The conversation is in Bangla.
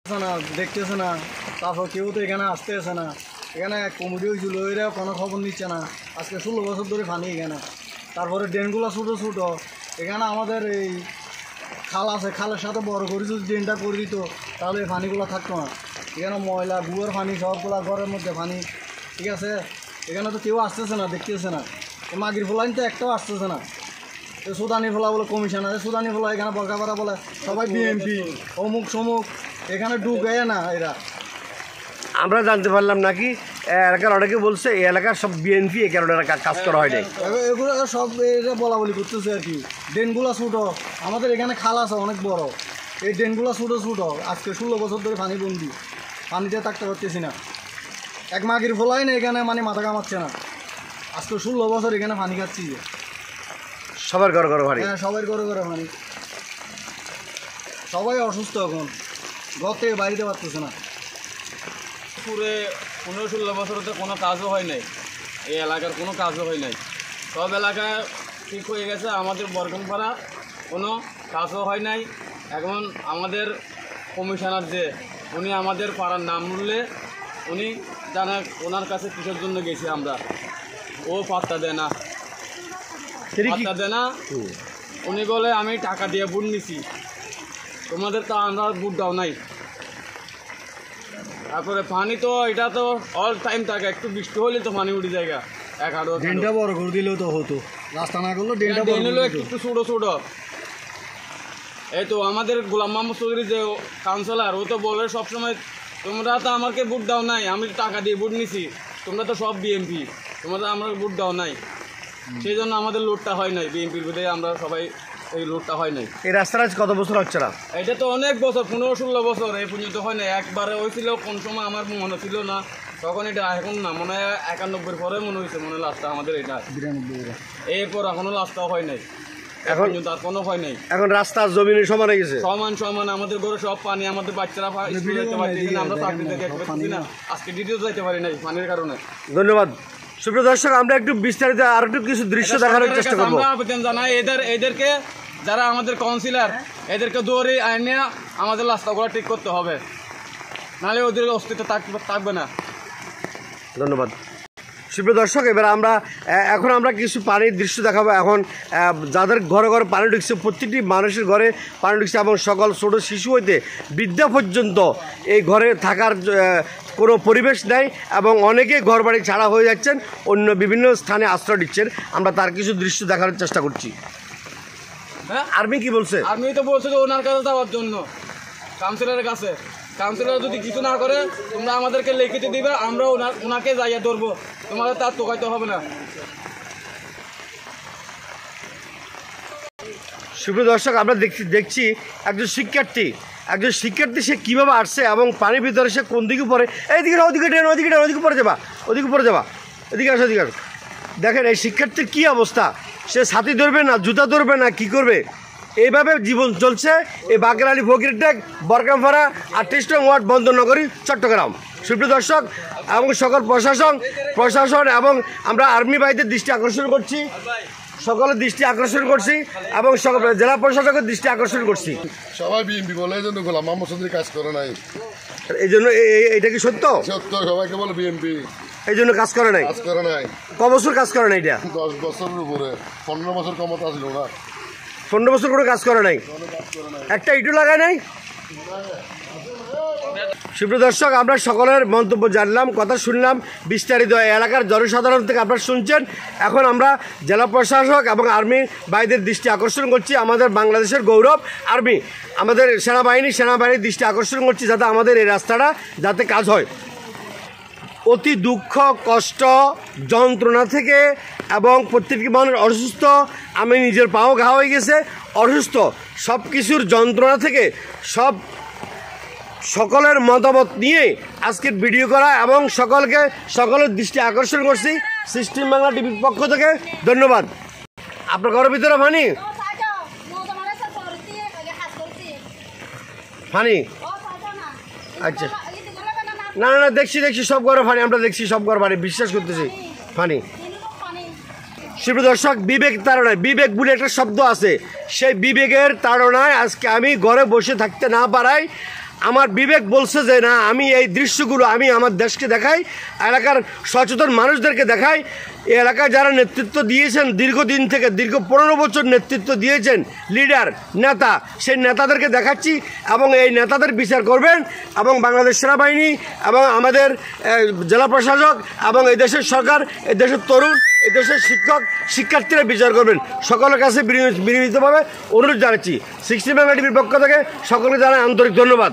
না দেখতেছে না, তারপর কেউ তো এখানে আসতেছে না। এখানে কমিটি হয়েছিল, এরা কোনো খবর নিচ্ছে না। আজকে 16 বছর ধরে পানি এখানে। তারপরে ড্রেনগুলো ছোটো ছোটো। এখানে আমাদের এই খাল আছে, খালের সাথে বড় করে যদি ড্রেনটা করে দিত তাহলে এই পানিগুলো থাকতো না। এখানে ময়লা গুয়ার পানি সবগুলা ঘরের মধ্যে পানি, ঠিক আছে। এখানে তো কেউ আসতেছে না, দেখতেছে না। মাগির ফোলাইন তো একটাও আসতেছে না। সুদানি ফোলা বলে কমিশনার, সুদানি ফোলা এখানে বরকাপাড়া বলে সবাই বিএমপি অমুক সমুক, এখানে ঢুকে না এরা। আমরা জানতে পারলাম নাকি এলাকার অনেকে বলছে এই এলাকার সব বিএনপি এই কারণে কাজ করা হয় নাই। এগুলো সব এটা বলা বলি করতেছে আর কি। ড্রেনগুলো ছোটো, আমাদের এখানে খাল আছে অনেক বড়। এই ড্রেনগুলো ছোটো ছোটো। আজকে 16 বছর ধরে পানি বন্দি, পানিতে থাকতে পারতেছি না। এক মাগির ফোলাই না এখানে, মানে মাথা কামাচ্ছে না। আজকে 16 বছর এখানে পানি খাচ্ছি। সবার ঘরে ঘরে পানি। হ্যাঁ, সবাই ঘরে ঘরে পানি। সবাই অসুস্থ এখন, ঘর থেকে বাড়িতে পারতেছে না। পুরে 15-16 বছরতে কোনো কাজও হয় নাই, এই এলাকার কোনো কাজও হয় নাই। সব এলাকায় ঠিক হয়ে গেছে, আমাদের বরগামপাড়া কোনো কাজও হয় নাই। এখন আমাদের কমিশনার যে উনি আমাদের পাড়ার নাম বললে উনি জানা, ওনার কাছে কিসের জন্য গেছি আমরা, ও পাত্তা দেয় না, পাত্তা দেয় না। উনি বলে আমি টাকা দিয়ে বুট নিছি, তোমাদের তো আমরা বুট দাও নাই। তারপরে পানি তো এটা তো অল টাইম থাকে, একটু বৃষ্টি হলে তো পানি উঠে যায়। ড্রেনটা বড় করে দিলেও তো হতো, রাস্তা না করলেও ড্রেনটা বড় হলো একটু ছোটো ছোটো। এই তো আমাদের গোলাম মোহাম্মদ চৌধুরী যে কাউন্সিলর, ও তো বলে সবসময় তোমরা তো আমাকে ভোট দাও নাই, আমি টাকা দিয়ে ভোট নিছি, তোমরা তো সব বিএমপি, তোমরা তো আমরা ভোট দাও নাই। সেই জন্য আমাদের লোডটা হয় নাই, বিএমপির বিরুদ্ধে আমরা সবাই এই লোডটা হয় নাই। এই রাস্তাটা কত বছর হচ্ছে না? এটা তো অনেক বছর, 15-16 বছর এই পর্যন্ত হয় না। একবারে হয়েছিল কোন সময় আমার মনে ছিল না, তখন এটা এখন না, মনে হয় 91 পরে মনে হয়েছে, মনে লাস্টটা আমাদের এটা 92। এরপর এখনো লাস্টটাও হয় নাই, এখন তার কোনো হয় নাই। এখন রাস্তার জমিনে সমান হয়ে গেছে, সমান সমান। আমাদের ঘরে সব পানি, আমাদের বাচ্চারা স্কুলে যেতে পারতেছি না, আমরা চাকরি থেকে পারতেছি না, আজকে ডিউটিও যাইতে পারি নাই পানির কারণে। ধন্যবাদ। সুপ্রিয় দর্শক, আমরা একটু বিস্তারিত আর একটু কিছু দৃশ্য দেখানোর চেষ্টা করবো। আমরা আবেদন জানাই এদেরকে, যারা আমাদের কাউন্সিলর, এদেরকে দৌড়ে আইনে আমাদের রাস্তাগুলো ঠিক করতে হবে, নাহলে ওদের অস্তিত্ব থাকবে না। ধন্যবাদ। সুপ্রিয় দর্শক, এবার এখন আমরা কিছু পানির দৃশ্য দেখাবো। এখন যাদের ঘরে ঘরে পানি ঢুকছে, প্রত্যেকটি মানুষের ঘরে পানি ঢুকছে এবং সকল ছোটো শিশু হইতে বৃদ্ধা পর্যন্ত এই ঘরে থাকার কোনো পরিবেশ নেই এবং অনেকে ঘর বাড়ি ছাড়া হয়ে যাচ্ছেন, অন্য বিভিন্ন স্থানে আশ্রয় দিচ্ছেন। আমরা তার কিছু দৃশ্য দেখানোর চেষ্টা করছি। হ্যাঁ, আর্মি কি বলছে? আর্মি তো বলছে যে ওনার কাছে যাওয়ার জন্য, কাউন্সিলরের কাছে। কাউন্সিলর যদি কিছু না করে তোমরা আমাদেরকে লিখিত দিবে, আমরা ওনাকে যাইয়া ধরবো, তোমাদের তার তোকাইতে হবে না। সুপ্রিয় দর্শক, আমরা দেখছি একজন শিক্ষার্থী সে কীভাবে আসছে এবং পানির ভিতরে সে কোন দিকে পড়ে। এইদিকে ওদিকে ট্রেন, ওদিকে পড়ে যাবা, এদিকে আসো। দেখেন এই শিক্ষার্থীর কী অবস্থা, সে ছাতি ধরবে না, জুতা ধরবে না, কি করবে? এইভাবে জীবন চলছে এই বাগেরহাট ফকিরটেক বরগামপাড়া 28 নং ওয়ার্ড বন্দরনগরী চট্টগ্রাম। সুপ্রিয় দর্শক, এবং সকল প্রশাসন এবং আমরা আর্মি ভাইদের দৃষ্টি আকর্ষণ করছি, সকলের দৃষ্টি আকর্ষণ করছি এবং সকল জেলা প্রশাসকের দৃষ্টি আকর্ষণ করছি। সবাই বিএনপি বলে, এই জন্য গোলাম মোহাম্মদ চৌধুরী কাজ করে নাই। এই জন্য এটা কি সত্য? সবাইকে বলে বিএনপি এই জন্য কাজ করে নাই। ক বছর কাজ করে নাই? এটা 10 বছরের উপরে, 15 বছর ক্ষমতা ছিল না। 15 বছর করে কাজ করে নাই, একটা ইটু লাগায় নাই। সুপ্রিয় দর্শক, আমরা সকলের মন্তব্য জানলাম, কথা শুনলাম, বিস্তারিত এলাকার জনসাধারণ থেকে আপনারা শুনছেন। এখন আমরা জেলা প্রশাসক এবং আর্মি ভাইদের দৃষ্টি আকর্ষণ করছি, আমাদের বাংলাদেশের গৌরব আর্মি, আমাদের সেনাবাহিনীর দৃষ্টি আকর্ষণ করছি, যাতে আমাদের এই রাস্তাটা যাতে কাজ হয়। অতি দুঃখ, কষ্ট, যন্ত্রণা থেকে এবং প্রত্যেকটি মানুষ অসুস্থ, আমি নিজের পাও ঘা হয়ে গেছে, অসুস্থ, সব কিছুর যন্ত্রণা থেকে সকলের মতামত নিয়ে আজকের ভিডিও করা এবং সকলের দৃষ্টি আকর্ষণ করছি সিস্টেম বাংলা টিভির পক্ষ থেকে। ধন্যবাদ। আপনার ঘরের ভিতরে পানি? আচ্ছা, না দেখছি সব ঘরে পানি, আমরা দেখছি সব ঘর পানি, বিশ্বাস করতেছি পানি। সুপ্রিয় দর্শক, বিবেক তাড়নায়, বিবেক বলে একটা শব্দ আছে, সেই বিবেকের তাড়নায় আজকে আমি ঘরে বসে থাকতে না পারাই আমার বিবেক বলছে যে না, আমি এই দৃশ্যগুলো আমি আমার দেশকে দেখাই, এলাকার সচেতন মানুষদেরকে দেখাই। এই এলাকায় যারা নেতৃত্ব দিয়েছেন দীর্ঘদিন থেকে, দীর্ঘ 15 বছর নেতৃত্ব দিয়েছেন, লিডার নেতা, সেই নেতাদেরকে দেখাচ্ছি এবং এই নেতাদের বিচার করবেন এবং বাংলাদেশ সেনাবাহিনী এবং আমাদের জেলা প্রশাসক এবং এই দেশের সরকার, এই দেশের তরুণ, এই দেশের শিক্ষক শিক্ষার্থীরা বিচার করবেন। সকলের কাছে বিনীতভাবে অনুরোধ জানাচ্ছি। 60 বাংলা টিভির পক্ষ থেকে সকলকে জানাই আন্তরিক ধন্যবাদ।